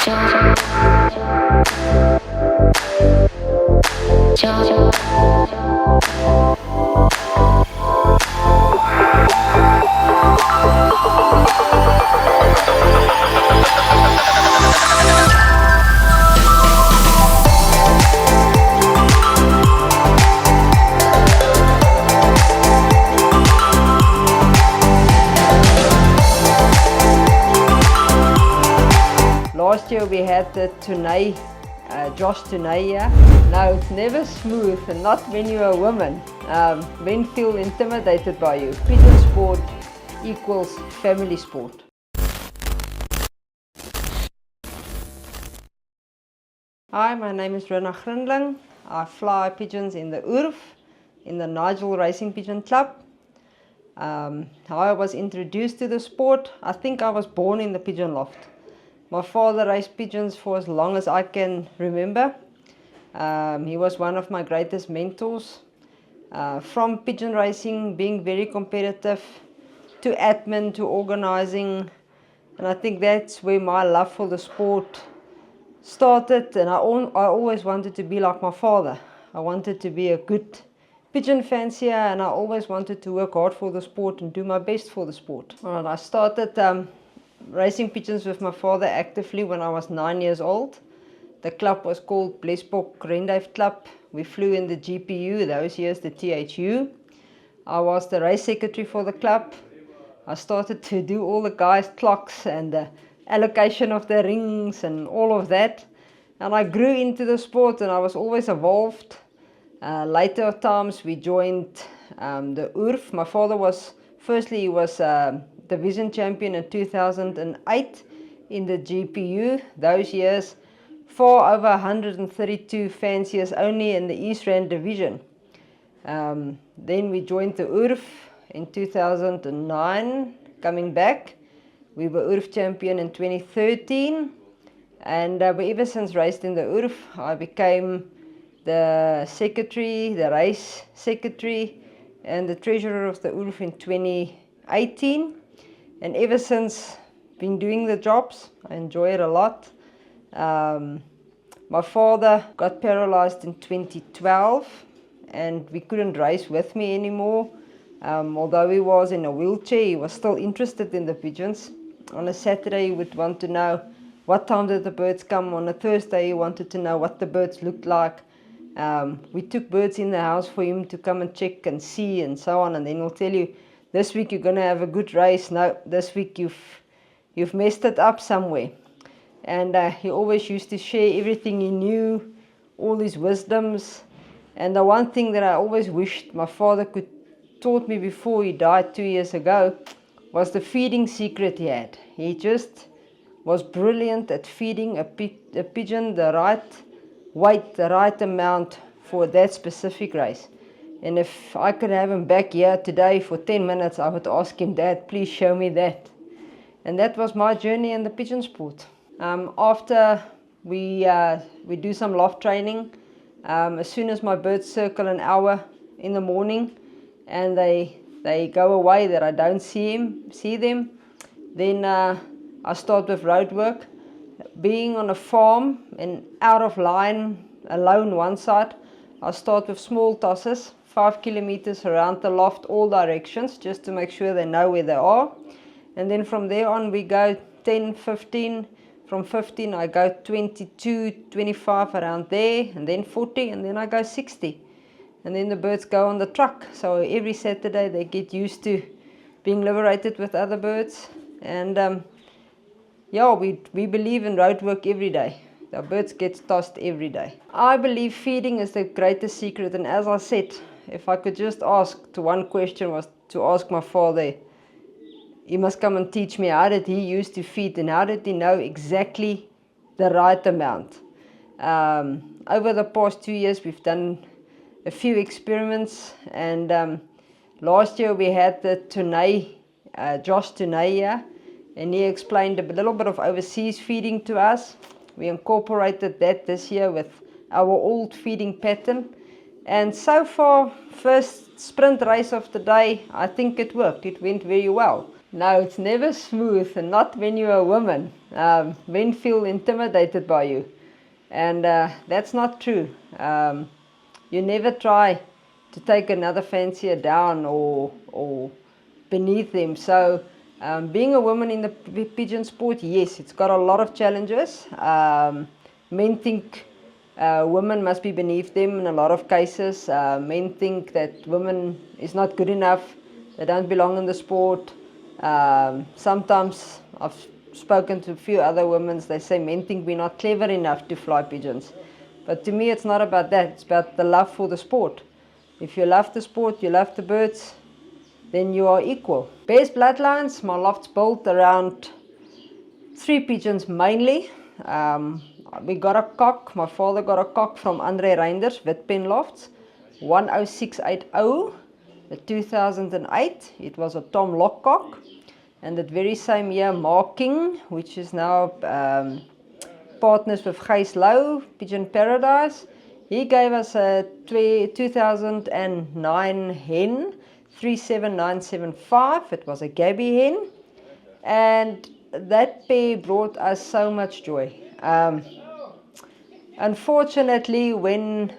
Last year we had the Tunay, Tunay here. No, it's never smooth, and not when you're a woman. Men feel intimidated by you. Pigeon sport equals family sport. Hi, my name is Rona Grundeling. I fly pigeons in the Urf, in the Nigel Racing Pigeon Club. How I was introduced to the sport, I think I was born in the pigeon loft. My father raced pigeons for as long as I can remember. He was one of my greatest mentors. From pigeon racing, being very competitive, to admin, to organizing. And I think that's where my love for the sport started. And I always wanted to be like my father. I wanted to be a good pigeon fancier, and I always wanted to work hard for the sport and do my best for the sport. Well, I started racing pigeons with my father actively when I was 9 years old. The club was called Blesbok Rendijf Club. We flew in the GPU, those years the THU. I was the race secretary for the club. I started to do all the guys' clocks and the allocation of the rings and all of that. And I grew into the sport, and I was always involved. Later times we joined the Urf. My father was, firstly he was division champion in 2008 in the GPU. Those years, far over 132 fanciers only in the East Rand division. Then we joined the Urf in 2009, coming back. We were Urf champion in 2013, and we ever since raced in the Urf. I became the secretary, the race secretary, and the treasurer of the Urf in 2018. And ever since, been doing the jobs. I enjoy it a lot. My father got paralyzed in 2012, and we couldn't race with me anymore. Although he was in a wheelchair, he was still interested in the pigeons. On a Saturday, he would want to know what time did the birds come. On a Thursday, he wanted to know what the birds looked like. We took birds in the house for him to come and check and see and so on, and then he'll tell you, this week you're going to have a good race. No, this week you've messed it up somewhere. And he always used to share everything he knew, all his wisdoms. And the one thing that I always wished my father could taught me before he died 2 years ago was the feeding secret he had. He just was brilliant at feeding a pigeon the right weight, the right amount for that specific race. And if I could have him back here today for 10 minutes, I would ask him, Dad, please show me that. And that was my journey in the pigeon sport. After we do some loft training, as soon as my birds circle an hour in the morning and they go away, that I don't see them, then I start with road work. Being on a farm and out of line, alone one side, I start with small tosses, 5 kilometers around the loft, all directions, just to make sure they know where they are. And then from there on we go 10, 15, from 15 I go 22, 25 around there, and then 40, and then I go 60. And then the birds go on the truck. So every Saturday they get used to being liberated with other birds. And yeah, we believe in road work every day. The birds get tossed every day. I believe feeding is the greatest secret, and as I said, if I could just ask to one question, was to ask my father, he must come and teach me how did he used to feed and how did he know exactly the right amount. Over the past 2 years we've done a few experiments, and last year we had the Tunay, Tunay here, and he explained a little bit of overseas feeding to us. We incorporated that this year with our old feeding pattern, and so far, first sprint race of the day, I think it worked. It went very well. No, it's never smooth, and not when you're a woman. Men feel intimidated by you, and that's not true. You never try to take another fancier down or beneath them. So being a woman in the pigeon sport, yes, it's got a lot of challenges. Men think women must be beneath them in a lot of cases. Men think that women is not good enough, they don't belong in the sport. Sometimes I've spoken to a few other women, they say men think we're not clever enough to fly pigeons. But to me it's not about that, it's about the love for the sport. If you love the sport, you love the birds, then you are equal. Best bloodlines, my loft's built around 3 pigeons mainly. We got a cock, my father got a cock from Andre Reinders, Witpen Lofts, 10680, 2008. It was a Tom Lock cock. And that very same year, Marking, which is now partners with Gijs Louw, Pigeon Paradise, he gave us a 2009 hen, 37975. It was a Gabby hen, and that pair brought us so much joy. Unfortunately, when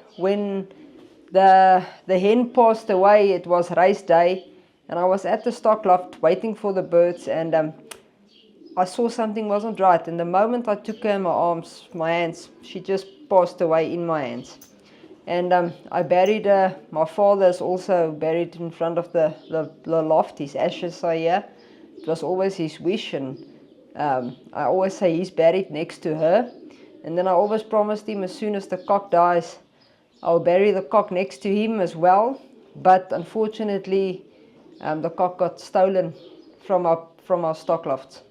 the hen passed away, it was race day, and I was at the stock loft waiting for the birds, and I saw something wasn't right, and the moment I took her in my hands, she just passed away in my hands. And I buried her. My father is also buried in front of the loft. His ashes are here. It was always his wish, and I always say he's buried next to her. And then I always promised him, as soon as the cock dies, I'll bury the cock next to him as well. But unfortunately, the cock got stolen from our stock lofts.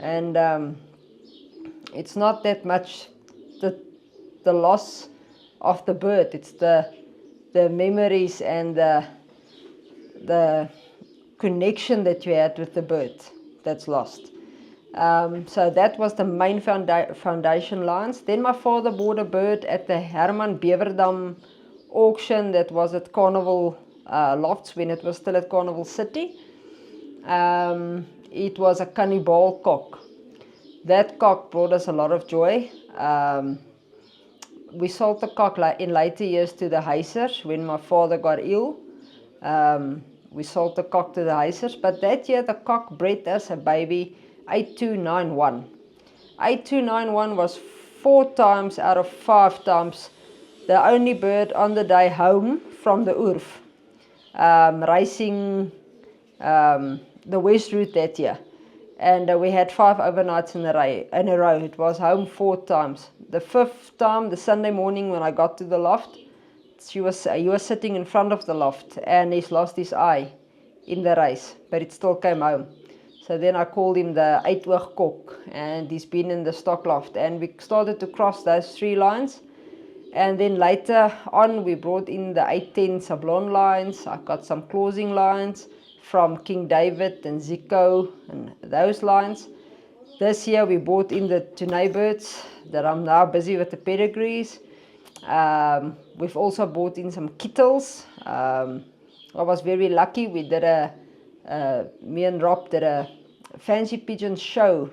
And it's not that much the loss of the bird, it's the memories and the connection that you had with the bird that's lost. So that was the main foundation lines. Then my father bought a bird at the Herman Beverdam auction that was at Carnival Lofts when it was still at Carnival City. It was a cannibal cock. That cock brought us a lot of joy. We sold the cock in later years to the Huisers when my father got ill. We sold the cock to the Huisers, but that year the cock bred us a baby 8291. 8291 was 4 times out of 5 times the only bird on the day home from the Oorf, racing the West Route that year. And we had 5 overnights in a row. It was home 4 times. The 5th time, the Sunday morning when I got to the loft, he was sitting in front of the loft, and he's lost his eye in the race, but it still came home. So then I called him the Eitoog Kok, and he's been in the stock loft, and we started to cross those 3 lines. And then later on we brought in the 810 Sablon lines. I got some closing lines from King David and Zico and those lines. This year we brought in the Tunay birds that I'm now busy with the pedigrees. We've also brought in some kittles. I was very lucky. We did me and Rob did a fancy pigeon show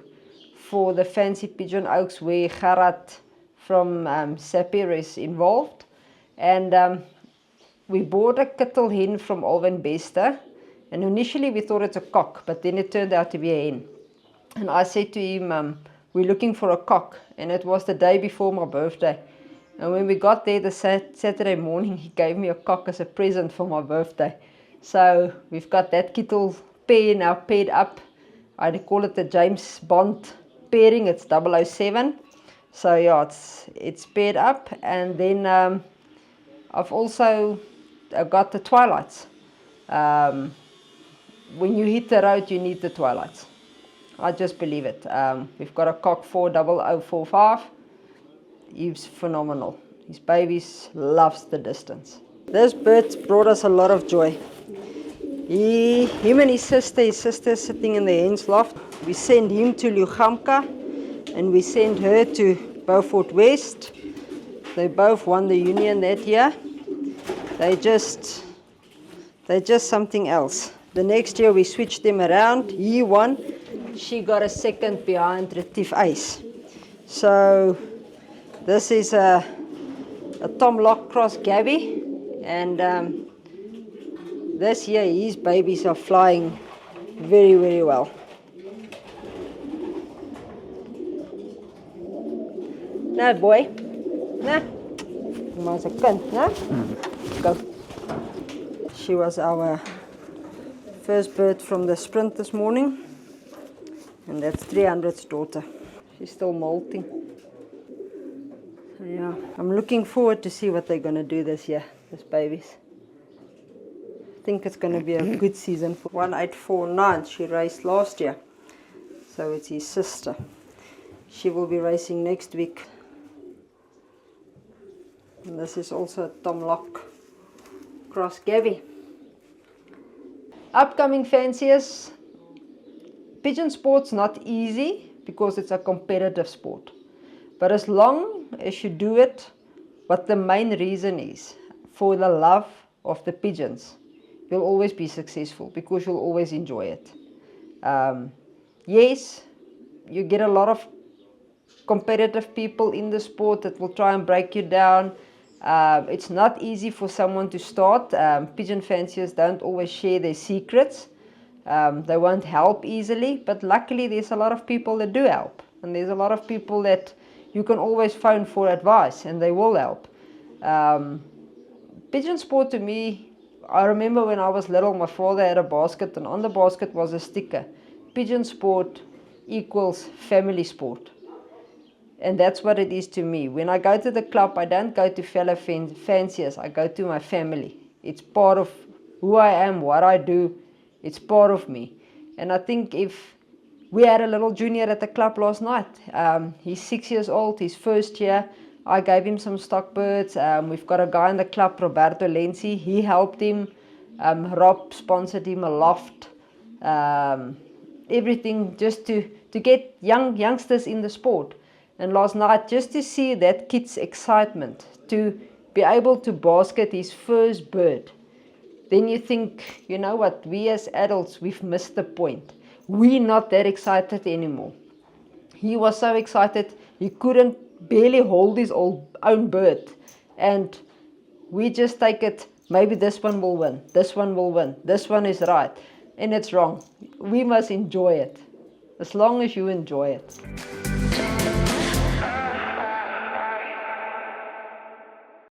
for the Fancy Pigeon Oaks where Gerard from Sapir is involved. And we bought a kittle hen from Alwyn Bester. And initially we thought it's a cock, but then it turned out to be a hen. And I said to him, we're looking for a cock. And it was the day before my birthday. And when we got there the Saturday morning, he gave me a cock as a present for my birthday. So we've got that kittle pair now paired up. I call it the James Bond pairing. It's 007. So yeah, it's paired up. And then I've also got the twilights. When you hit the road, you need the twilights. I just believe it. We've got a cock 40045. He's phenomenal. His babies loves the distance. This bird brought us a lot of joy. Him and his sister is sitting in the hen's loft. We sent him to Lugamka and we sent her to Beaufort West. They both won the union that year. They're just something else. The next year we switched them around. He won. She got a second behind Retief Ace. So this is a Tom Lock cross Gabby, and this year his babies are flying very, very well. No boy, no, maar 'n kind, no? Go. She was our first bird from the sprint this morning, and that's 300's daughter. She's still molting. So yeah, I'm looking forward to see what they're going to do this year, these babies. I think it's going to be a good season for 1849. She raced last year, so it's his sister. She will be racing next week. And this is also a Tom Lock cross Gabby. Upcoming fanciers. Pigeon sport's not easy because it's a competitive sport. But as long as you do it, what the main reason is, for the love of the pigeons, you'll always be successful because you'll always enjoy it. Yes, you get a lot of competitive people in the sport that will try and break you down. It's not easy for someone to start. Pigeon fanciers don't always share their secrets. They won't help easily, but luckily there's a lot of people that do help. And there's a lot of people that you can always phone for advice and they will help. Pigeon sport to me, I remember when I was little, my father had a basket and on the basket was a sticker. Pigeon sport equals family sport. And that's what it is to me. When I go to the club, I don't go to fellow fanciers, I go to my family. It's part of who I am, what I do, it's part of me. And I think if we had a little junior at the club last night, he's 6 years old, his first year, I gave him some stock birds. We've got a guy in the club, Roberto Lenzi, he helped him. Rob sponsored him a loft. Everything just to get youngsters in the sport. And last night, just to see that kid's excitement, to be able to basket his first bird, then you think, you know what, we as adults, we've missed the point. We're not that excited anymore. He was so excited, he couldn't barely hold his own bird. And we just take it, maybe this one will win, this one will win, this one is right. And it's wrong. We must enjoy it, as long as you enjoy it.